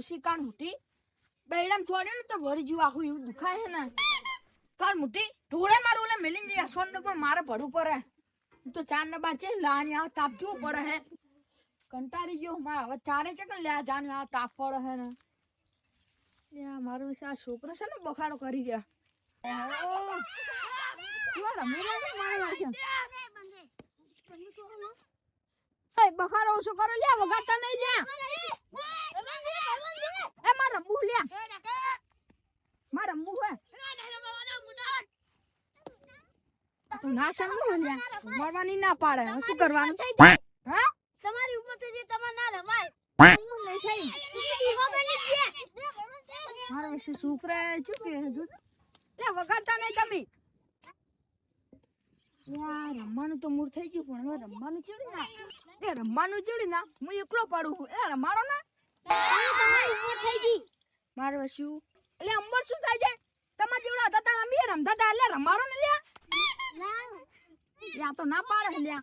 ડોસી કાન મુઠી બેડામ છોડ્યો ને તો ભરી જીવ આખું એવું દુખાય છે ને કાન મુઠી ઢોળે મારું લે મેલીને જઈ સોન ને પણ મારે ભડું પડે તો ચાર ને બાર છે લાની આ તાપ જો પડે હે કંટાળી ગયો મારા હવે ચારે છે કે લ્યા જાન આ તાપ પડે હે ને યા મારું વિશે આ છોકરો છે ને બખાડો કરી ગયા બખાડો ઓછો કરો લ્યા વગાડતા નહીં લ્યા એ મારા મુહ લ્યા મારા મુહ હે તો ના સમજો લ્યા મરવાની ના પાડે શું કરવાનું હા તમારી ઉંમર છે જે તમાર ના રમાય નહીં થઈ મારા વિશે છોકરા શું કે લે વગાડતા નહીં તમે યાર રમવાનું તો મૂળ થઈ ગયું પણ હવે રમવાનું ચડી ના એ રમવાનું ચડી ના હું એકલો પાડું એ રમાડો ના તમારી ઉંમર થઈ ગઈ મારે શું એટલે ઉંમર શું થાય છે તમાર જેવડા હતા તા અમે રમતા તા એટલે રમાડો ને લ્યા ના યા તો ના પાડે લ્યા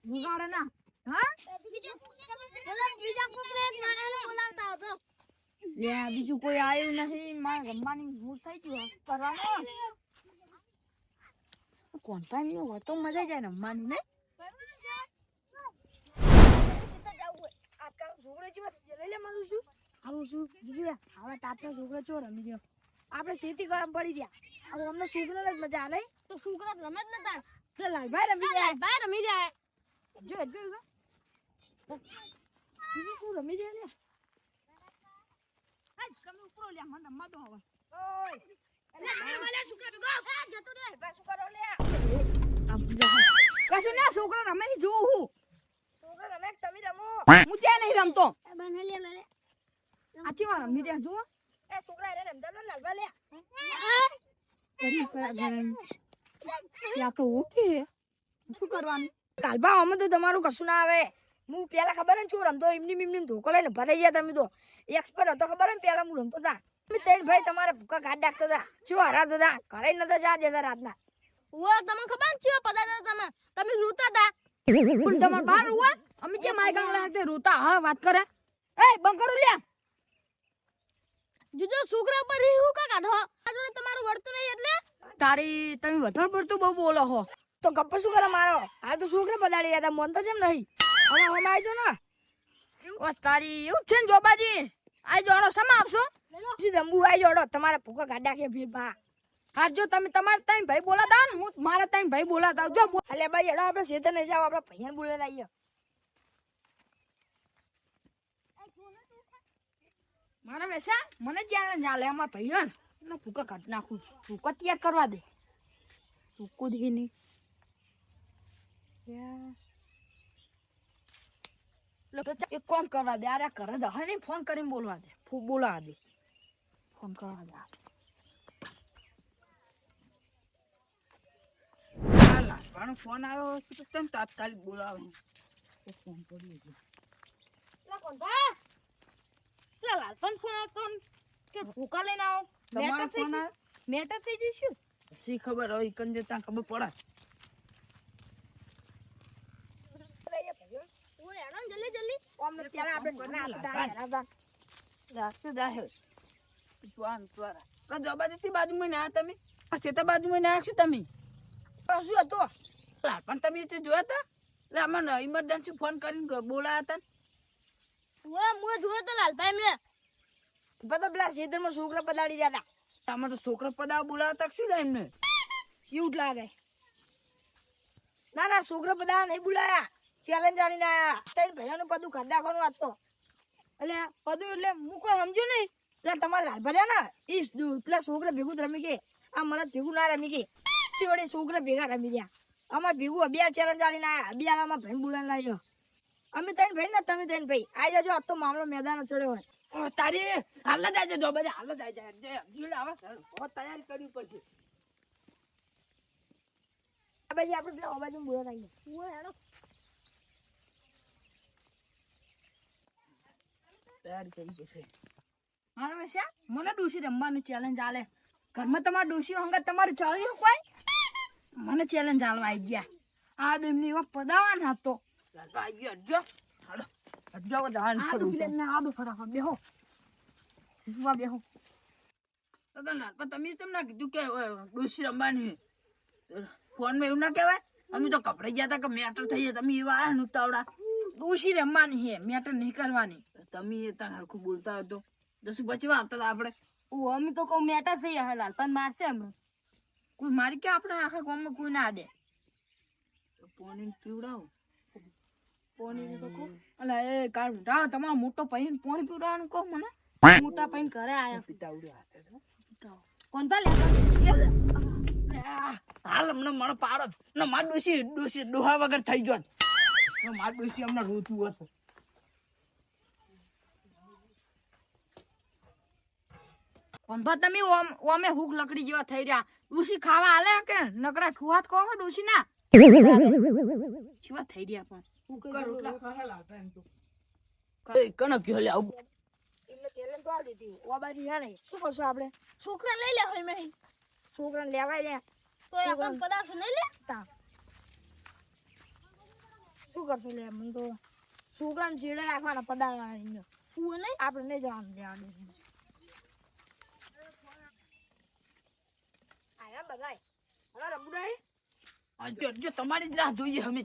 વગાડે ના હા બીજા કોકરે મારાને બોલાવતા હતો લે બીજું કોઈ આવ્યું નથી મારે રમવાની મૂળ થઈ ગયું કરવાનો કોણ ટાઈમ નો હતો મજા જાય રમવાની ને આપણે ખેતી કરવા પડી ગયા હવે અમને છોકરો જ મજા નહીં તો છોકરા રમે જ નતા લાલભાઈ રમી જાય ભાઈ રમી જાય જો શું રમી જાય ને આજ કમ ઉપરો લે મને રમવા દો હવે ઓય કશું ના છોકરો રમે જો હું છોકરો રમે તમે રમો હું જે નહીં રમતો આચી વાર રમી દે જો એ છોકરા એને રમતા તો લાલવા લે યા તો ઓકે શું કરવાનું કાલબા અમે તો તમારું કશું ના આવે હું પેલા ખબર ને છું રમતો એમની ધોકો લઈને ભરાઈ ગયા તમે તો એક્સપર્ટ હતો ખબર ને પેલા હું રમતો તા ત્રણ ભાઈ તમારે ભૂકા ઘાટ ડાકતા હતા શું હરાતો હતા ઘરે નતા જા દેતા રાતના ઓ તમને ખબર છે પદાર્થ તમે રોતા હતા પણ તમાર બાર હુઆ અમે જે માયકા લાગતે રોતા હા વાત કરે એ બંકરો લ્યા જુજો છોકરા પર હું કા કાઢો આજોને તમારું વર્તું નહીં એટલે તારી તમે વધારે પડતું બહુ બોલો હો તો ગપ્પર શું કરે મારો હાલ તો છોકરા પદાડી રહ્યા હતા મન તો જેમ નહીં હવે અમે આવજો ને ઓ તારી એવું છે ને જોબાજી આઈ જોડો સમા આપશો રંબુ આઈ જોડો તમારા ભૂકા ગાડા કે ભીર બા હાર જો તમે તમાર ત્રણ ભાઈ બોલાતા ને હું મારા ત્રણ ભાઈ બોલાતા જો અલે ભાઈ એડો આપણે સેતર ને જાવ આપણે ભૈયાને બોલાવી લાવીએ મારા વેસા મને જ્યાં ચાલે અમાર ભૈયો ને ભૂકા કાઢ નાખું ભૂકા તૈયાર કરવા દે ભૂકો દે નહીં એક કોમ કરવા દે અરે કરે દે હે ફોન કરીને બોલવા દે બોલાવા દે ફોન કરવા દે લાલવાનો ફોન આવ્યો છે તો તને તાત્કાલિક બોલાવે ફોન કરી દે લા કોણ બા લા લાલપન ફોન આવતો કે ભૂકા લઈને આવો તમારો ફોન આવે મેટર થઈ જઈશું સી ખબર હોય કંજે તા ખબર પડે ઓય આનો જલ્દી જલ્દી ઓમને ત્યારે આપણે બના દાડા રાસ્તે દાહે જવાન દ્વારા આ જોબાજી બાજુમાં ના તમે આ સેતા બાજુમાં ના આખો તમે શું હતો પણ તમે તે જોયા હતા એટલે અમને ઇમરજન્સી ફોન કરીને બોલાયા હતા હું જોયો તો લાલભાઈ મેં બધા પેલા ખેતરમાં છોકરા પદાડી રહ્યા હતા તમે તો છોકરા પદાવ બોલાવતા શું થાય એમને એવું જ લાગે ના છોકરા પદાવ નહીં બોલાયા ચેલેન્જ આવીને આયા ત્રણ ભાઈઓનું પદું ઘર નાખવાનું વાંચતો એટલે પદું એટલે હું કોઈ સમજુ નહીં એટલે તમારે લાલભાઈ ને ઈ પેલા છોકરા ભેગું જ રમી કે આ મને ભેગું ના રમી કે વડે છોકરા ભેગા રમી ગયા અમાર ભેગું બે ચેલેન્જ આવીને આયા બે આમાં ભાઈ બોલાને લાવ્યો અમે ત્રણ ભાઈ ને તમે ત્રણ ભાઈ આવી જાજો આ તો મામલો મેદાન ચડ્યો હોય તારી હાલ જ આવી જો બધા હાલ જ આવી જાય આવે તૈયારી કરવી પડશે આ બાજુ આપણે પેલા અવાજ બોલા આવીએ હેડો તૈયારી કરી જશે મારા વેસા મને ડોશી રમવાનું ચેલેન્જ આલે ઘરમાં તમારા ડોશી હંગા તમારું ચાલ્યું કોઈ મને ચેલેન્જ આલવા આવી ગયા આ દોમની એવા પદાવાન હતો આવી ગયો જો હાલો જો દાન કરું ના આડો ફટાફટ બેહો સુવા બેહો તમે કેમ ના કીધું કે ડોશી રમવાની ફોન માં એવું ના કહેવાય અમે તો કપડાઈ ગયા હતા કે મેટર થઈ જાય તમે એવા આયા નુતાવડા ડોશી રમવાની હે મેટર નહીં કરવાની તમે એ તાર હરખું બોલતા હતો દસું બચવા આવતા હતા આપણે અમે તો કહું મેટર થઈ જાય લાલપાન મારશે હમણાં કોઈ મારી કે આપણે આખા ગામમાં કોઈ ના દે પોણી પીવડાવો પોણી તો કહું અલા એ કાળ મોટા તમારો મોટો પૈન પોણી પીવડાવવાનું કહો મને મોટા પૈન ઘરે આયા કોણ પા લે હાલ અમને મને પાડો ને માર ડોશી ડોહા વગર થઈ ગયો માર ડોશી અમને રોતું હતું કોણ પા તમે ઓમે હુક લકડી જેવા થઈ રહ્યા ડોશી ખાવા આલે કે નકરા ઠુહાત કહો ડોશી ના જેવા થઈ રહ્યા પણ હું કઈ રોટલા ખાવા લાગતા એમ તો કણ કયો લે આવું એટલે ચેલેન્જ તો આ દીધી ઓબાજી હે ને શું કરશું આપણે છોકરા લઈ લે હોય મેં છોકરા લેવાય લે તો આપણે પદાર્થ નહીં લેતા શું કરશું લે મને તો છોકરાને ચીડે રાખવાના પદાર્થ આપણે નહીં જવાનું લેવાનું આયા બધાય હવે રમુડાય જો તમારી જ રાહ જોઈએ અમે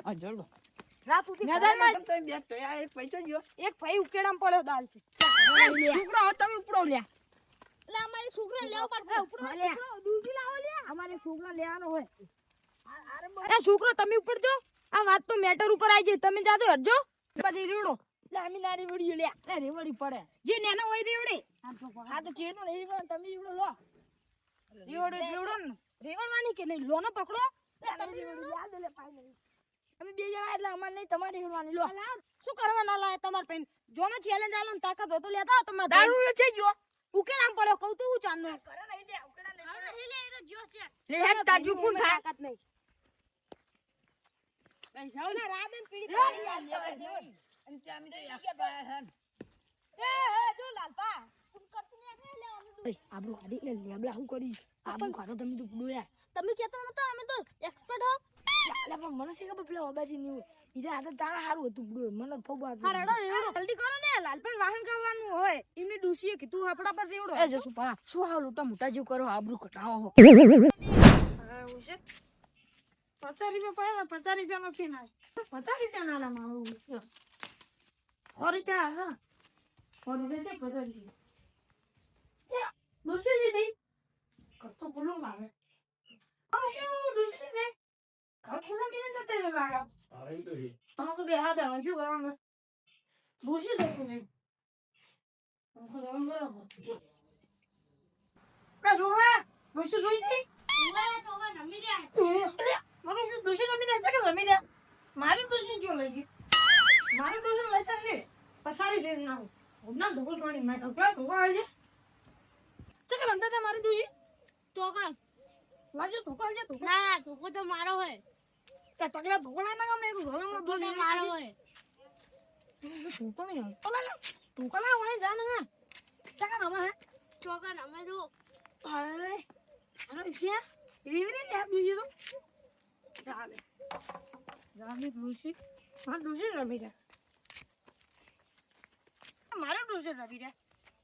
આ જડો રાત ઉઠી મેદાનમાં તમે બે તો એક પૈસો ગયો એક ભાઈ ઉકેડામ પડ્યો દાલ છે છોકરા હો તમે ઉપડો લે એટલે અમારી છોકરા લેવા પડશે ઉપડો લે દૂધી લાવો લે અમારે છોકરા લેવાનો હોય એ છોકરો તમે ઉપડજો આ વાત તો મેટર ઉપર આવી જાય તમે જાજો હટજો પછી રેવડો લામી નારી વિડિયો લે એ રેવડી પડે જે નેનો હોય રેવડે આ તો ચેડનો નહીં રેવડો તમે રેવડો લો રેવડો ને રેવડવાની કે નહીં લોનો પકડો તમે રેવડો યાદ લે પાઈ નહીં અમે બે જણા એટલે અમાર નહીં તમારી હેરવાની લો શું કરવાના લાય તમાર પેન જો મે ચેલેન્જ આલો ને તાકાત હોય તો લેતા તમાર દારૂ રે છે જો ઉકેલ આમ પડ્યો કહું તો હું ચાંદનો કરે નહીં લે ઉકેડા નહીં લે એરો જો છે લે હેડ તાજુ કોણ થાય તાકાત નહીં એ જાવલા રાદન પીડી પાડી યાર અને ચામી તો એક બાય હન એ જો લાલપા તું કરતું ને કે લે આપણું આડી લે લેબલા હું કરી આપણું ખાડો તમે તો ડોયા તમે કેતા નતા અમે તો એક્સપર્ટ હો લે પણ મને છે કે પેલા ઓબાજી ની ઈરા આ તો તારા હારું હતું બડો મને ફોબા હારડો જલ્દી કરો ને લાલપન વાહન કરવાનું હોય એમની ડૂસીએ કીધું આપડા પર રેવડો એ જસુ પા શું હાવ લોટા મોટા જેવ કરો આબરૂ કટાવો હો ઉસે 50 રૂપિયા પડ્યા 50 રૂપિયામાં પીના 50 રૂપિયા ના લા મારું 100 રૂપિયા હા 100 રૂપિયા બદલી દૂસરી દીધી કરતો બોલો લાગે આ શું દૂસરી દે કાઠુલા કેને જતે લાગા આવી તો હી તો બે હાથ આવે જો કરવાનું દૂસરી દે કોને કા જોવા દૂસરી જોઈ નહીં મારું શું દૂસરી રમી દે છે કે રમી દે મારી દૂસરી જો લઈ ગઈ મારી દૂસરી લઈ ચાલ લે પસારી દે ના ના ધોકો પાણી મેં કપડા ધોવા આવી છે કે રમતા તા મારી દૂસરી તો કર લાજો ધોકો આવી ધોકો ના ધોકો તો મારો હોય કે ટકલા ધોકો ના ગમે એક ધોકો તો મારો હોય ધોકો નહીં ઓલા ધોકો ના હોય જાને હે ચકા રમા હે ચોકન અમે જો અરે અરે શું રીવી ને દૂસરી તો ચાલે રામી દૂસરી હા દૂસરી રમી દે મારા દૂસરી રમી દે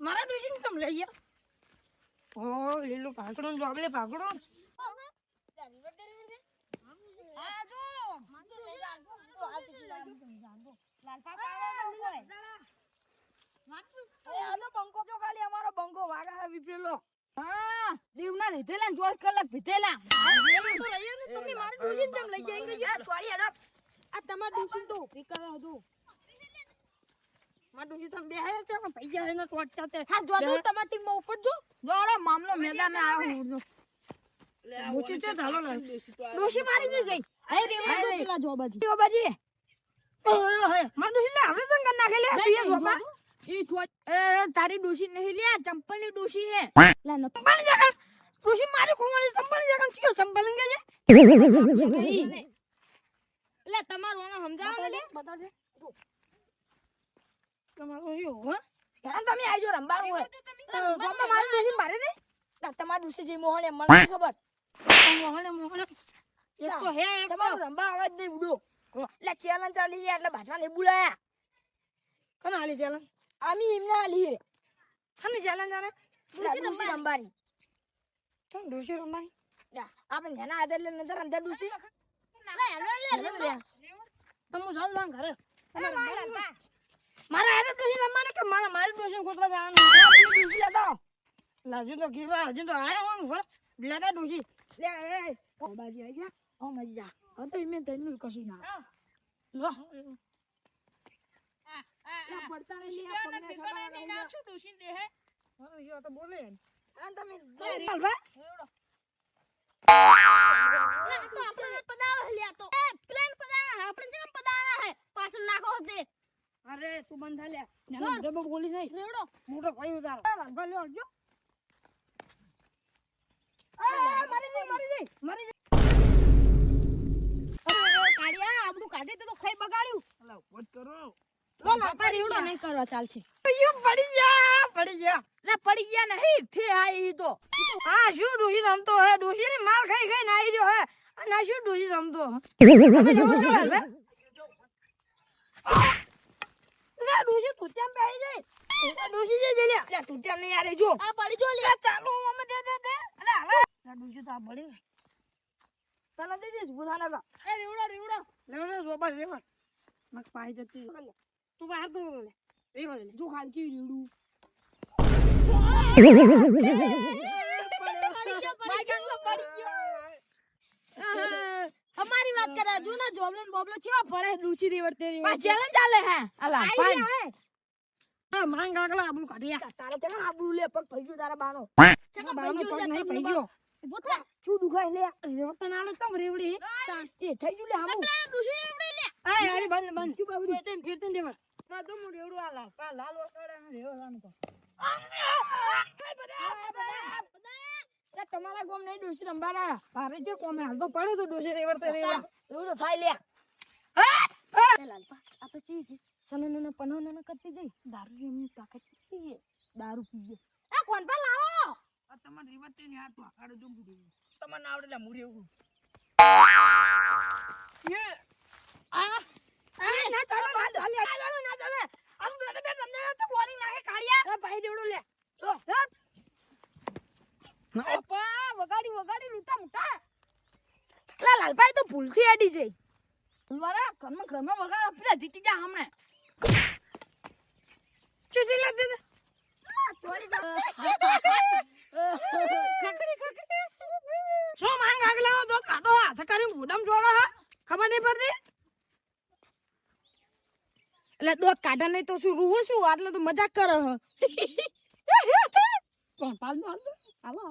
મારા દૂસરી કેમ લઈ ગયા ઓ લીલો પાકડો જોબલે પાકડો આ જો લાલપા પાવાનો હોય આનો બંકો જો ખાલી અમારો બંકો વાગા હે વિપરેલો હા દીવના લીધેલા ને 24 કલાક ભીધેલા તમે મારી દૂસરી કેમ લઈ જાય સોરી હેડપ આ તમાર દૂસરી તો ઉભી કરે હતું મારી દૂસરી તમે બેહે છે પણ પૈસા એને ટોટતા તે હા જો દઉં તમારી ટીમમાં ઉપર જો જોડે મામલો મેદાન આવ્યો હું મૂચી છે ચાલો ને દોશી મારી દે ગઈ હે રેવા પેલા જોબાજી ઓય મારી દૂસરી લે હવે સંગ નાખે લે તું જોબા ઈ છોડ એ તારી દોશી નહીં લે ચંપલ ની દોશી હે લા ન સંભાળ જગન દૂસરી મારી કોમળી સંભાળ જગન કયો સંભાળ કે છે લે તમારો ઓનો સમજાવો લે બતાવજે તમારો યો હો યાર તમે આજો રંબારું હોય જોબા મારી દૂસરી મારે દે તમાર દોશી જે મોહણે મને ખબર મોહણે એક તો હે એક તમારો રંબા અવાજ નહીં ઉડો લે ચેલેન્જ ચાલી ગયા એટલે બાજવા ને બોલાયા કોણ હાલી ચાલે આમી એમને આલી હને ચેલેન્જ આને ડોશી રમવાની તો ડોશી રમવાની આપણે નાના હતા એટલે નજર અંદર ડોશી તો હું જાઉં તાન ઘરે મારા હારે ડોશી રમવાનું કે મારી ડોશી ગોતવા જવાનું ડોશી લેતા લાજુ તો કેવા હજુ તો આયા હોનું ઘર લેતા ડોશી લે એ ઓ બાજી આઈ જા ઓ મજા હા તો મેં તને કશું ના લો પડતા નહીં આ પગને ખબર નહીં શું ડોશી દે હે હા યો તો બોલે આ તમે હાલવા તો આપણે પદાવ લ્યા તો એ પ્લેન પદાવ આપણે જગહ પદાવ હે પાછળ નાખો દે અરે તું બંધ થા લે નાનો ડબ્બો બોલી નહીં રેવડો મોટો ભાઈ ઉતારો હાલવા લ્યો જો મારી દે કાઢિયા આપણું કાઢે તો ખાઈ બગાડ્યું અલા વોટ કરો લો લાપા રેવડો નહીં કરવા ચાલશે યો પડી જા લે પડી ગયા નહીં ઠે આઈ તો હા શું ડોશી રમતો હે ડોશી ને માર ખાઈ ખાઈ નાઈ રહ્યો હે અને આ શું ડોશી રમતો લે ડોશી તું ત્યાં બેહી જાય ડોશી જે લે લે તું ત્યાં નહીં યાર જો આ પડી જો લે ચાલો અમે દે અલે હાલે ડોશી તો આ બળી તને દઈ દઈશ બુધાને બા એ રેવડો લેવડે જોબા રેવડ મક પાઈ જતી તું બહાર તો લે રેવડ લે જો ખાંચી રીડું અમારી વાત કરે જૂના જોબલન બોબલો ચેવા પડે ડૂસી રેવડ તે આ ચેલેન્જ ચાલે હે અલા પાન આ માંગ આગલા આપણું કાઢિયા તારે ચલો આબુ લે પગ ભઈજો તારા બાનો ચકા બાનો પંજો પગ લે નહીં પગ પઈ ગયો ઉભો થા શું દુખાય લે રેવડ તો નાલે ચમ રેવડી એ થઈ ગયું લે હામુ પેલા ડૂસી રેવડે લે આ યારી બંધ તું બાબુ ફેરતન દેવડ ના તો મુ રેવડું આ લાલ વરસાડે ને રેવડ આનું તો લે તમારા ગોમ નહીં ડોસી રંબાના તારે જે કોમે હાલ તો પડ્યો તો ડોશી રેવડ તે રેવડ એવું તો થાય લે લાલપા આપણે ચીજ સનનન પનનન કરતી જઈ દારૂ એમની તાકાત પીએ દારૂ પીએ એ કોણ પર લાવો આ તમારે રીવટ ની હાથ વાકાડો જો બુડી તમને ના આવડે લે મુરી એવું ના ચાલો ના ચાલે ના ચાલે આ તો બેટા તમને તો બોલિંગ નાખે કાઢિયા એ ભાઈ દેવડો લે તો અપા વગાડી રૂતા મુટા લા લાલભાઈ તો ભૂલથી આડી જઈ મારા ઘરમાં વગાડ પેલા જીતી જા હમણે ચૂચી લે દે ખકડી શું માંગ આગલા તો કાટો હાથ કરી મુડમ જોડો હા ખબર નહીં પડતી એટલે દોત કાઢા નહીં તો શું રૂવો શું આટલો તો મજાક કરે હ કોણ પાલ દો હાલો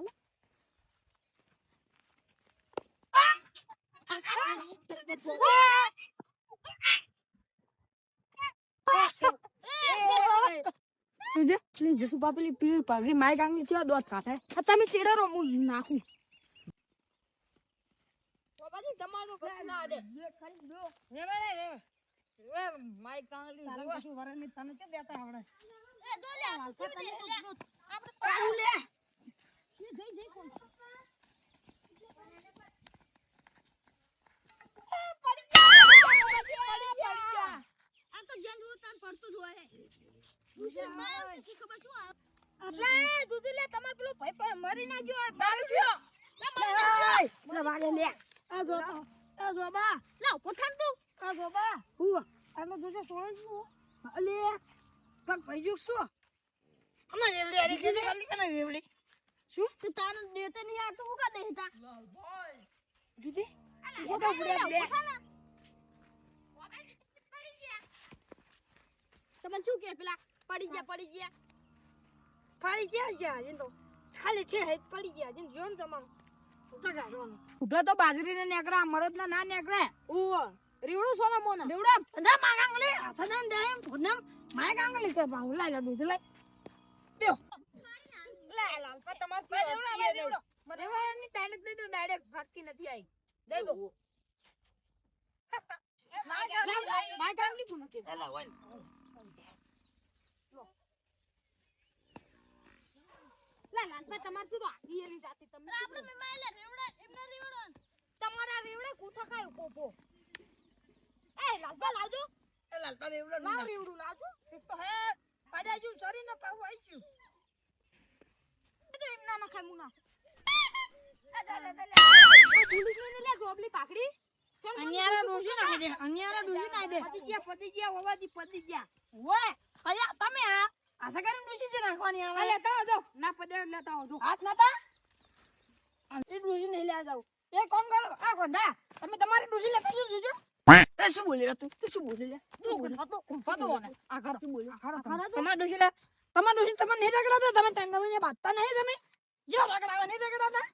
તુજે please Jasu પાપલી Pir પાગરી my Gangli છે દોત કાઢે તમે ચેડરો હું નાખું બાબાજી તમારો પ્રશ્ન આડે ખરી દો નેવડે રે એ માય ગાંગલી તારા કશું વરે નહીં તને કે દેતા આવડે એ દો લે આપણે પાઉ લે જઈ કોણ આ તો જંગ હોતાન પડતો જ હોય દૂસરે માર શી ખબર શું એટલે જુદી લે તમાર પેલો ભાઈ પણ મરી ના ગયો દારૂ પીઓ લે વાગે લે આ જોબા લાવ પોથાન તું આ જોબા હું આનો જોજો સોણ છું અલે પગ ભઈજો શું અમાર રેવડી આરી કે ખાલી કને રેવડી શું તું તાન દેતે નહીં આ તું કા દેતા જુદી ફોટો પડ્યા લે તમે શું કે પેલા પડી ગયા પાડી ગયા જા જીંદો ખાલી છે હે પડી ગયા જીંદ જોન તમારું ઉઠા જોન ઉઠા તો બાજરી ને નેકરા મરદ ના નેકરે ઓ રીવડું સોના મોના રેવડા અંધા માંગાંગલે આથાન દે ફોનમ માય ગાંગલે કે બાઉ લાઈ લા દૂધ લાઈ દયો લે લાલપા તમાર રેવડા રેવડાની ટાઈમ દઈ દો ડાયરેક્ટ ફાટતી નથી આવી દઈ દો માય ગાંગલી ફોન કે એલા હોય લા લાલપા તમાર શું તો આડી એરી જાતી તમને આપણે મે માયલા રેવડા એમના રેવડા તમારા રેવડે કૂથા ખાય પોપો એ લાલપા લાવજો એલા તારે એવડો લાવ રેવડું લાવજો એક તો હે પાડા જો શરીર ના પાવ આવી ગયું ખાય મુના અન્યારા ડોશી નાખી દે અન્યારા ડોશી નાખી દે પતિ ગયા ઓવાથી પતિ ગયા ઓય અયા તમે આ આથા કરીને ડોશી છે નાખવાની આવે અલે તો ના પદે લેતા આવો હાથ નતા એ ડોશી નહીં લેવા જાવ એ કોમ કરો આ કોંડા તમે તમારી ડોશી લેતા જોજો એ શું બોલી તું શું બોલી લે આ કરો શું બોલ્યો તમારી ડોશી લે તમારી ડોશી તમને નહીં રગડાતા તમે તંગવીને બાતતા નહીં તમે જો રગડાવા નહીં રગડાતા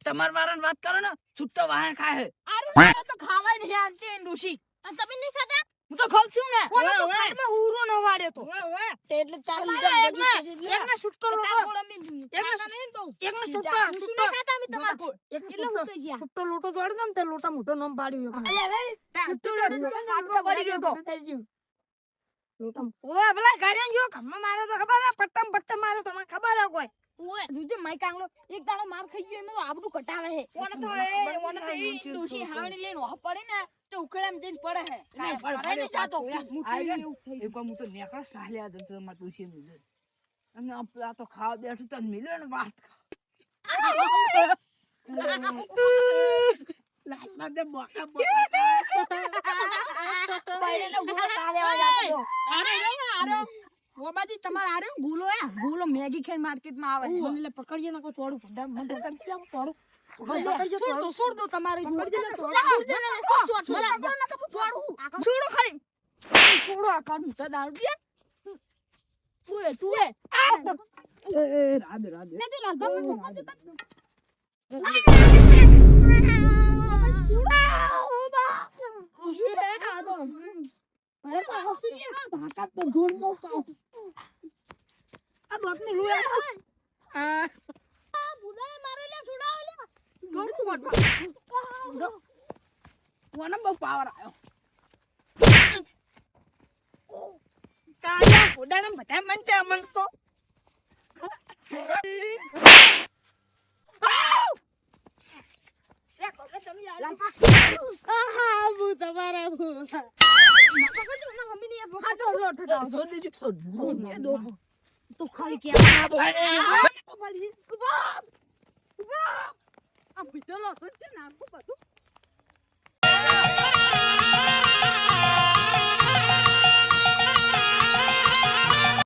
તમાર વાળાને વાત કરો ને છૂટો વાહન ખાય હે ખાવાય નહીં આંટી ડોશી અને તમે નહીં ખાતા હું તો ખાઉં છું ને ઓય, ઓય. ઘરમાં હુરો ન વાડ્યો તો ઓય ઓય તે એટલે ચાલ એકને છૂટો લોટો એકને છૂટો છૂટો ખાતા મે તમાર એકને એટલે હું કહી ગયા છૂટો લોટો જોડ દમ તે લોટા મોટો નામ પાડ્યું ઓય ભલા ગાડિયા જો ઘરમાં મારો તો ખબર હે પટ્ટમ પટ્ટમ મારો તો મને ખબર હે કોઈ ઓય જોજે માઈ કાંગલો એક દાડો માર ખાઈ ગયો એમાં તો આબરૂ કટાવે હે ઓને તો એ ડોશી હાવણી લઈને ઓહ પડે ને તો ઉકળામ જઈને પડે હે કાંઈ પડે ને જાતો એક વાર હું તો નેકળા સાલ્યા તો તમાર તુસી મિલે અને આ તો ખાવા બેઠું તને મિલ્યો ને વાત લાગમાં દે બોકા પડેનો ગુલો સારેવા જાતો આરે ઓબાજી તમાર આરે ગુલો હે ગુલો મેગી ખાઈને માર્કેટમાં આવે મને પકડીએ ના કોઈ થોડું ફંડા મને પકડી જાવ થોડું છોડ દો તમારે છોડો ખાલી છોડો આ કાઢું તો દારૂ પીએ તું રાધે રાધે નથી લાલતા આ દોતની લુયા આ બુડાએ મારેલા છોડાવ લે મને બહુ પાવર આવ્યો કાયા ફોડાને બધા મનતે અમન તો તું ખાલી ક્યાં આ ભીતરલો છે નાખું બધું